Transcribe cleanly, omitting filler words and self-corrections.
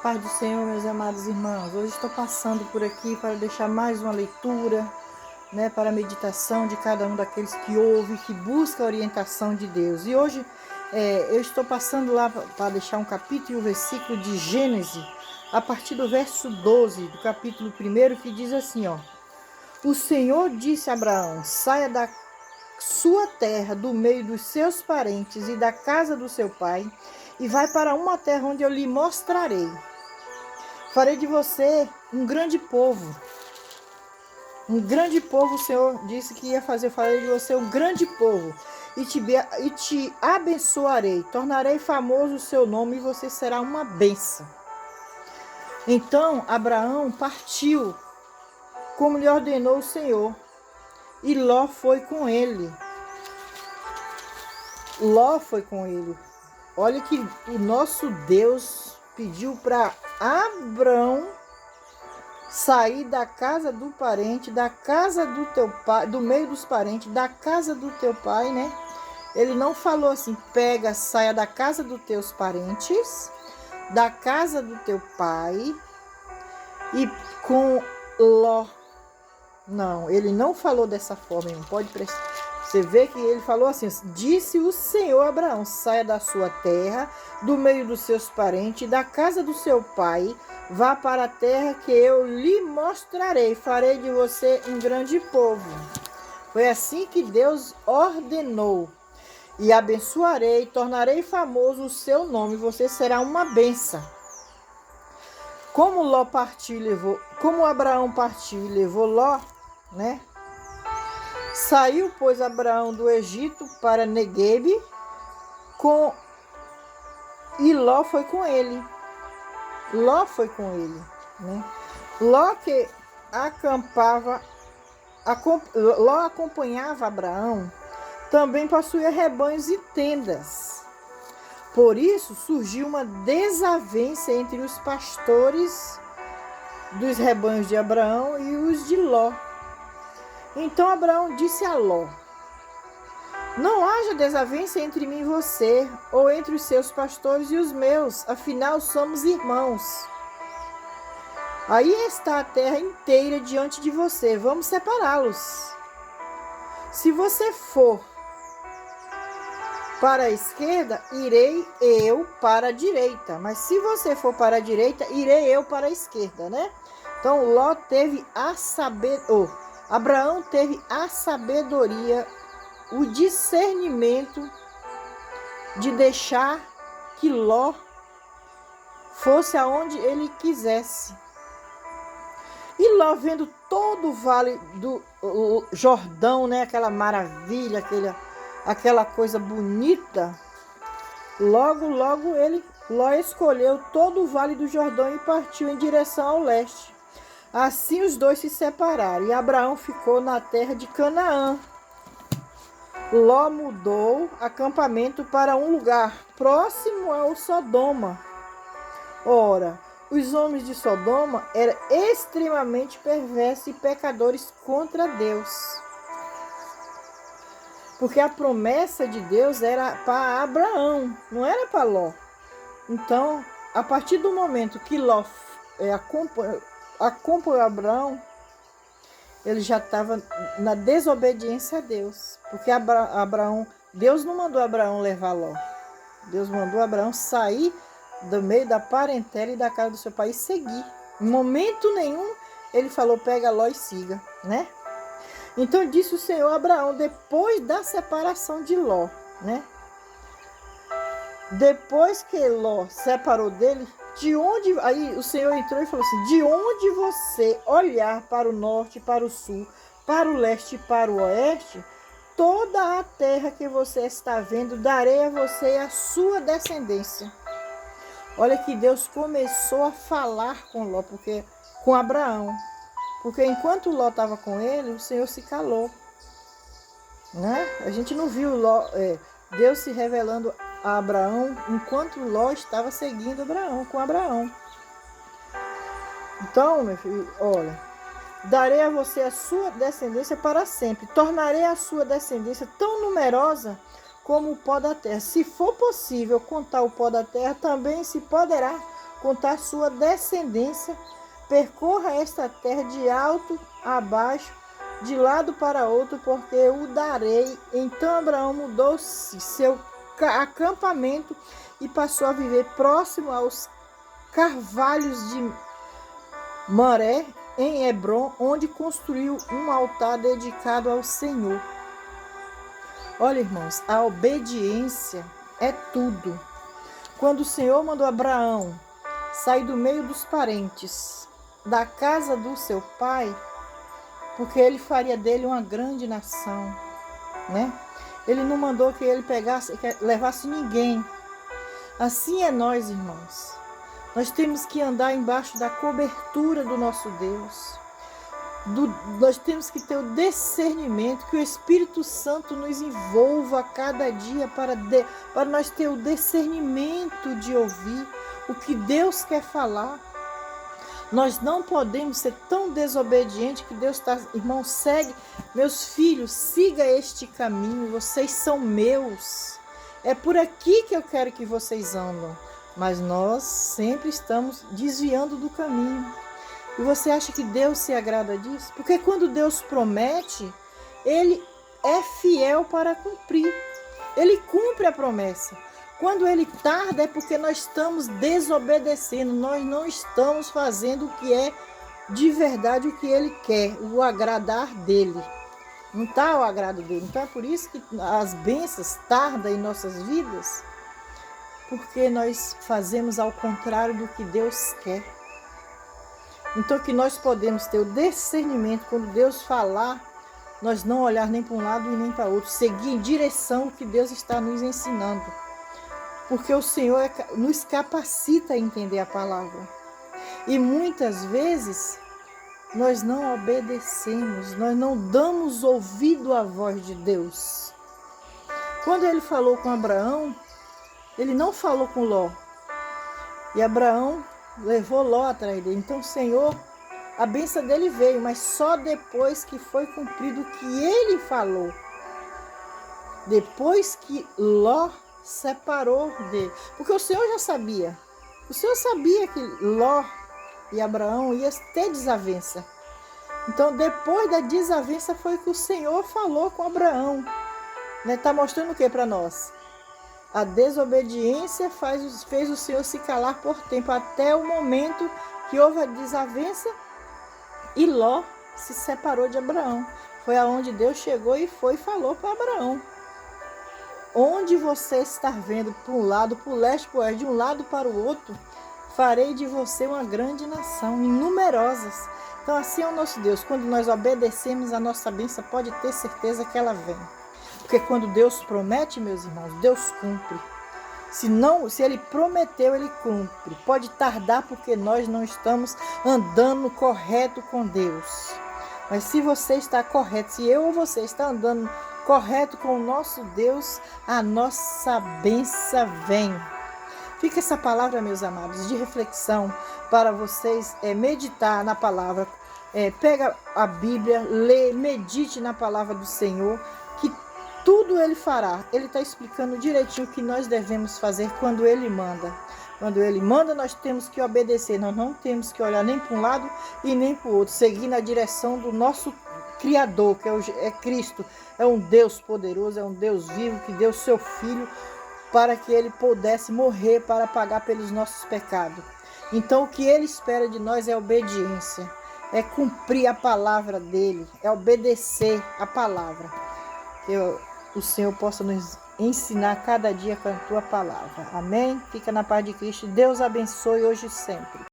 Paz do Senhor, meus amados irmãos. Hoje estou passando por aqui para deixar mais uma leitura, para a meditação de cada um daqueles que ouve, que busca a orientação de Deus. E hoje eu estou passando lá para deixar um capítulo e um versículo de Gênesis, a partir do verso 12 do capítulo 1, que diz assim, ó: O Senhor disse a Abraão: saia da sua terra, do meio dos seus parentes e da casa do seu pai, e vai para uma terra onde eu lhe mostrarei. Farei de você um grande povo. Um grande povo, o Senhor disse que ia fazer. Farei de você um grande povo. E te abençoarei. Tornarei famoso o seu nome e você será uma bênção. Então Abraão partiu, como lhe ordenou o Senhor. E Ló foi com ele. Ló foi com ele. Olha que o nosso Deus pediu para Abraão sair da casa do parente, da casa do teu pai, do meio dos parentes, da casa do teu pai, né? Ele não falou assim, saia da casa dos teus parentes, da casa do teu pai e com Ló. Não, ele não falou dessa forma, não pode prestar. Você vê que ele falou assim, disse o Senhor a Abraão, saia da sua terra, do meio dos seus parentes, da casa do seu pai, vá para a terra que eu lhe mostrarei, farei de você um grande povo. Foi assim que Deus ordenou. E abençoarei, tornarei famoso o seu nome, você será uma bênção. Como Abraão partiu e levou Ló, né? Saiu, pois, Abraão do Egito para Neguebe, e Ló foi com ele. Ló foi com ele, né? Ló acompanhava Abraão, também possuía rebanhos e tendas. Por isso surgiu uma desavença entre os pastores dos rebanhos de Abraão e os de Ló. Então Abraão disse a Ló: não haja desavença entre mim e você, ou entre os seus pastores e os meus, afinal somos irmãos. Aí está a terra inteira diante de você, vamos separá-los. Se você for para a esquerda, irei eu para a direita, mas se você for para a direita, irei eu para a esquerda, né? Então Abraão teve a sabedoria, o discernimento de deixar que Ló fosse aonde ele quisesse. E Ló, vendo todo o vale do Jordão, né, aquela maravilha, aquela coisa bonita, logo Ló escolheu todo o vale do Jordão e partiu em direção ao leste. Assim os dois se separaram, e Abraão ficou na terra de Canaã. Ló mudou acampamento para um lugar próximo ao Sodoma. Ora, os homens de Sodoma eram extremamente perversos e pecadores contra Deus. Porque a promessa de Deus era para Abraão, não era para Ló. Então, a partir do momento que Ló acompanhou Abraão, ele já estava na desobediência a Deus. Porque Deus não mandou Abraão levar Ló. Deus mandou Abraão sair do meio da parentela e da casa do seu pai e seguir. Em momento nenhum ele falou, pega Ló e siga, né? Então disse o Senhor a Abraão, depois da separação de Ló, né? Depois que Ló separou dele, aí o Senhor entrou e falou assim, de onde você olhar para o norte, para o sul, para o leste e para o oeste, toda a terra que você está vendo, darei a você e a sua descendência. Olha que Deus começou a falar com Abraão. Porque enquanto Ló estava com ele, o Senhor se calou, né? A gente não viu Deus se revelando a Abraão enquanto Ló estava seguindo com Abraão. Então, meu filho, olha, darei a você a sua descendência para sempre. Tornarei a sua descendência tão numerosa como o pó da terra. Se for possível contar o pó da terra, também se poderá contar sua descendência, percorra esta terra de alto a baixo, de lado para outro, porque eu o darei. Então Abraão mudou-se seu acampamento e passou a viver próximo aos carvalhos de Moré, em Hebrom, onde construiu um altar dedicado ao Senhor. Olha, irmãos, a obediência é tudo. Quando o Senhor mandou Abraão sair do meio dos parentes, da casa do seu pai, porque ele faria dele uma grande nação, né? Ele não mandou que ele levasse ninguém. Assim é nós, irmãos. Nós temos que andar embaixo da cobertura do nosso Deus. Nós temos que ter o discernimento, que o Espírito Santo nos envolva a cada dia para nós ter o discernimento de ouvir o que Deus quer falar. Nós não podemos ser tão desobedientes que Deus está, irmão, segue, meus filhos, siga este caminho, vocês são meus. É por aqui que eu quero que vocês andam. Mas nós sempre estamos desviando do caminho. E você acha que Deus se agrada disso? Porque quando Deus promete, Ele é fiel para cumprir. Ele cumpre a promessa. Quando Ele tarda é porque nós estamos desobedecendo. Nós não estamos fazendo o que é de verdade, o que Ele quer, o agradar dEle. Não está o agrado dEle. Então é por isso que as bênçãos tardam em nossas vidas. Porque nós fazemos ao contrário do que Deus quer. Então que nós podemos ter o discernimento, quando Deus falar, nós não olhar nem para um lado e nem para outro, seguir em direção ao que Deus está nos ensinando. Porque o Senhor nos capacita a entender a palavra. E muitas vezes nós não obedecemos, nós não damos ouvido à voz de Deus. Quando ele falou com Abraão, ele não falou com Ló. E Abraão levou Ló atrás dele. Então o Senhor, a bênção dele veio, mas só depois que foi cumprido o que ele falou. Depois que Ló separou dele. Porque o Senhor já sabia. O Senhor sabia que Ló e Abraão iam ter desavença. Então depois da desavença foi que o Senhor falou com Abraão. Está mostrando o que para nós? A desobediência fez o Senhor se calar por tempo, até o momento que houve a desavença e Ló se separou de Abraão. Foi aonde Deus chegou e falou para Abraão. Onde você está vendo para um lado, para o leste, para o oeste, de um lado para o outro, farei de você uma grande nação, numerosas. Então assim é o nosso Deus. Quando nós obedecemos, a nossa bênção pode ter certeza que ela vem. Porque quando Deus promete, meus irmãos, Deus cumpre. Se Ele prometeu, Ele cumpre. Pode tardar porque nós não estamos andando correto com Deus. Mas se você está correto, se eu ou você está andando correto com o nosso Deus, a nossa bênção vem. Fica essa palavra, meus amados, de reflexão para vocês meditar na palavra. Pega a Bíblia, lê, medite na palavra do Senhor, que tudo Ele fará. Ele está explicando direitinho o que nós devemos fazer quando Ele manda. Quando Ele manda, nós temos que obedecer. Nós não temos que olhar nem para um lado e nem para o outro. Seguir na direção do nosso Criador, que é Cristo. É um Deus poderoso, é um Deus vivo, que deu seu Filho para que Ele pudesse morrer para pagar pelos nossos pecados. Então, o que Ele espera de nós é obediência. É cumprir a palavra dEle. É obedecer a palavra. O Senhor possa nos ensinar cada dia com a tua palavra. Amém? Fica na paz de Cristo. Deus abençoe hoje e sempre.